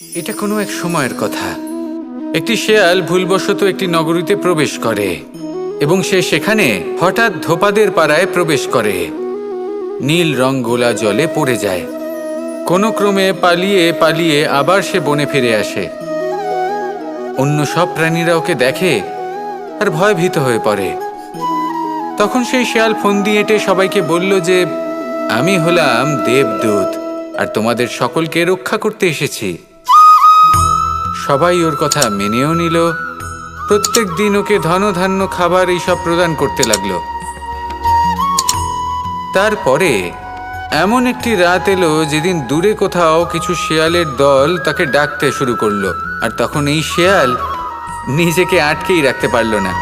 এটা কোনো এক সময়ের কথা। একটি শেয়াল ভুলবশত একটি নগরীতে প্রবেশ করে এবং সে সেখানে হঠাৎ ধোপাদের পাড়ায় প্রবেশ করে। নীল রং গোলা জলে পড়ে যায়। কোনো ক্রমে পালিয়ে পালিয়ে আবার সে বনে ফিরে আসে। অন্য সব প্রাণীরা ওকে দেখে আর ভয়ভীত হয়ে পড়ে। তখন সেই শেয়াল ফোন দিয়ে এঁটে সবাইকে বলল যে আমি হলাম দেবদূত আর তোমাদের সকলকে রক্ষা করতে এসেছি। সবাই ওর কথা মেনেও নিল। প্রত্যেক দিন ওকে ধনধান্য খাবার এইসব প্রদান করতে লাগলো। তারপরে এমন একটি রাত এলো যেদিন দূরে কোথাও কিছু শেয়ালের দল তাকে ডাকতে শুরু করলো। আর তখন এই শেয়াল নিজেকে আটকেই রাখতে পারল না।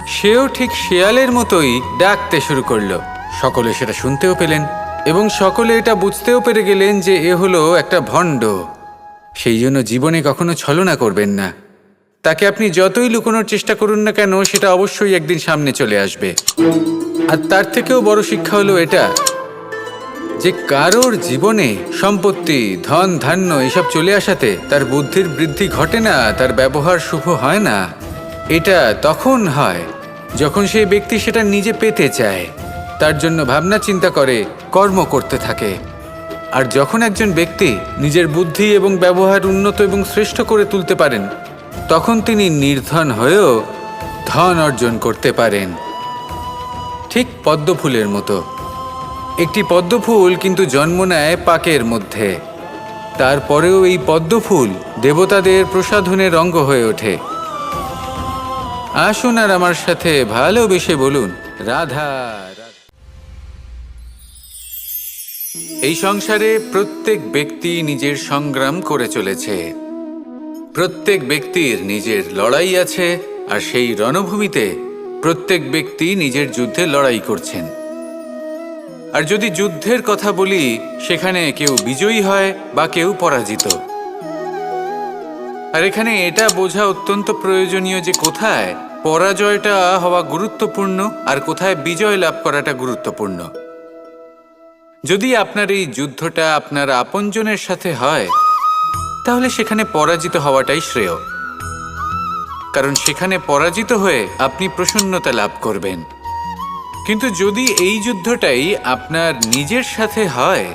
সেও ঠিক শেয়ালের মতোই ডাকতে শুরু করলো। সকলে সেটা শুনতেও পেলেন এবং সকলে এটা বুঝতেও পেরে গেলেন যে এ হলো একটা ভণ্ড। সেই জন্য জীবনে কখনো ছলনা করবেন না। তাকে আপনি যতই লুকোনোর চেষ্টা করুন না কেন, সেটা অবশ্যই একদিন সামনে চলে আসবে। আর তার থেকেও বড় শিক্ষা হলো এটা যে কারোর জীবনে সম্পত্তি, ধন ধান্য এসব চলে আসাতে তার বুদ্ধির বৃদ্ধি ঘটে না, তার ব্যবহার শুভ হয় না। এটা তখন হয় যখন সেই ব্যক্তি সেটা নিজে পেতে চায়, তার জন্য ভাবনা চিন্তা করে, কর্ম করতে থাকে। আর যখন একজন ব্যক্তি নিজের বুদ্ধি এবং ব্যবহার উন্নত এবং শ্রেষ্ঠ করে তুলতে পারেন, তখন তিনি নির্ধন হয়েও ধন অর্জন করতে পারেন। ঠিক পদ্মফুলের মতো। একটি পদ্মফুল কিন্তু জন্ম নেয় পাকের মধ্যে। তারপরেও এই পদ্মফুল দেবতাদের প্রসাধনের অঙ্গ হয়ে ওঠে। আসুন আর আমার সাথে ভালোবেসে বলুন, রাধা। এই সংসারে প্রত্যেক ব্যক্তি নিজের সংগ্রাম করে চলেছে। প্রত্যেক ব্যক্তির নিজের লড়াই আছে, আর সেই রণভূমিতে প্রত্যেক ব্যক্তি নিজের যুদ্ধে লড়াই করছেন। আর যদি যুদ্ধের কথা বলি, সেখানে কেউ বিজয়ী হয় বা কেউ পরাজিত। আর এখানে এটা বোঝা অত্যন্ত প্রয়োজনীয় যে কোথায় পরাজয়টা হওয়া গুরুত্বপূর্ণ আর কোথায় বিজয় লাভ করাটা গুরুত্বপূর্ণ। যদি আপনার এই যুদ্ধটা আপনার আপনজনের সাথে হয়, তাহলে সেখানে পরাজিত হওয়াটাই শ্রেয়। কারণ সেখানে পরাজিত হয়ে আপনি প্রসন্নতা লাভ করবেন। কিন্তু যদি এই যুদ্ধটাই আপনার নিজের সাথে হয়,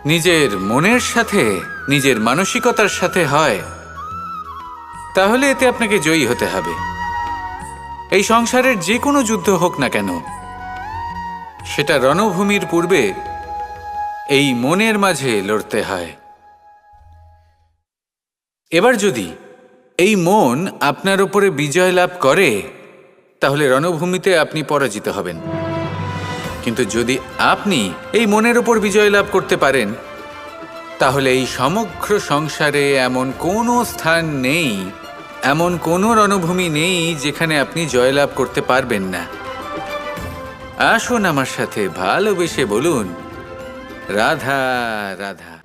নিজের মনের সাথে, নিজের মানসিকতার সাথে হয়, তাহলে এতে আপনাকে জয়ী হতে হবে। এই সংসারের যে কোনো যুদ্ধ হোক না কেন, সেটা রণভূমির পূর্বে এই মনের মাঝে লড়তে হয়। এবার যদি এই মন আপনার উপরে বিজয় লাভ করে, তাহলে রণভূমিতে আপনি পরাজিত হবেন। কিন্তু যদি আপনি এই মনের উপর বিজয় লাভ করতে পারেন, তাহলে এই সমগ্র সংসারে এমন কোনো স্থান নেই, এমন কোনো রণভূমি নেই যেখানে আপনি জয়লাভ করতে পারবেন না। আসুন আমার সাথে ভালোবেসে বলুন, রাধা রাধা।